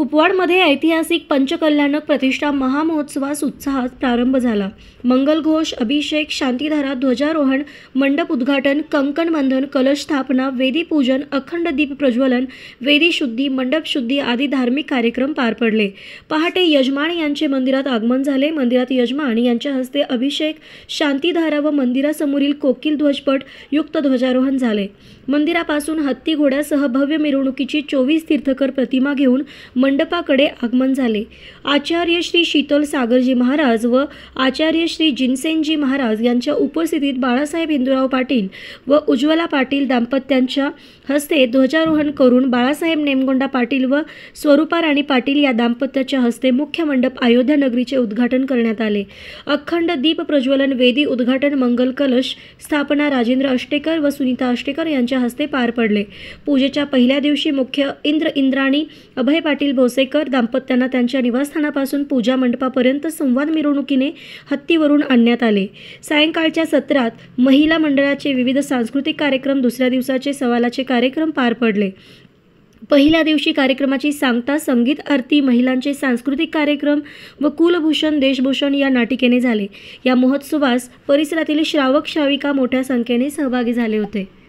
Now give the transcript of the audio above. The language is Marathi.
कुपवाडमध्ये ऐतिहासिक पंचकल्याणक प्रतिष्ठा महामहोत्सवास उत्साहात प्रारंभ झाला। मंगलघोष, अभिषेक, शांतीधारा, ध्वजारोहण, मंडप उद्घाटन, कंकण बंधन, कलश स्थापना, वेदी पूजन, अखंड दीप प्रज्वलन, वेदी शुद्धी, मंडप शुद्धी आदी धार्मिक कार्यक्रम पार पडले। पहाटे यजमान यांचे मंदिरात आगमन झाले। मंदिरात यजमान यांच्या हस्ते अभिषेक, शांतीधारा व मंदिरासमोरील कोकिल ध्वजपट युक्त ध्वजारोहण झाले। मंदिरापासून हत्ती घोड्यासह भव्य मिरवणुकीची 24 तीर्थकर प्रतिमा घेऊन मंडपाकडे आगमन झाले। आचार्य श्री शीतल सागरजी महाराज व आचार्य श्री जिनसेनजी महाराज यांच्या उपस्थितीत बाळासाहेब हिंदूराव पाटील व उज्ज्वला पाटील दाम्पत्यांच्या हस्ते ध्वजारोहण करून बाळासाहेब नेमगोंडा पाटील व स्वरूपा राणी पाटील या दाम्पत्याच्या हस्ते मुख्य मंडप अयोध्या नगरीचे उद्घाटन करण्यात आले। अखंड दीप प्रज्वलन, वेदी उद्घाटन, मंगल कलश स्थापना राजेंद्र अष्टेकर व सुनीता अष्टेकर यांच्या हस्ते पार पडले। पूजेच्या पहिल्या दिवशी मुख्य इंद्राणी अभय पाटील भोसेकर दाम्पत्यांना त्यांच्या निवासस्थानापासून पूजा मंडपापर्यंत संवाद मिरवणुकीने हत्तीवरून आणण्यात आले। सायंकाळच्या सत्रात महिला मंडळाचे विविध सांस्कृतिक कार्यक्रम, दुसऱ्या दिवसाचे सवालाचे कार्यक्रम पार पडले। पहिल्या दिवशी कार्यक्रमाची सांगता संगीत आरती, महिलांचे सांस्कृतिक कार्यक्रम व कुलभूषण देशभूषण या नाटिकेने झाले। या महोत्सवास परिसरातील श्रावक श्राविका मोठ्या संख्येने सहभागी झाले होते।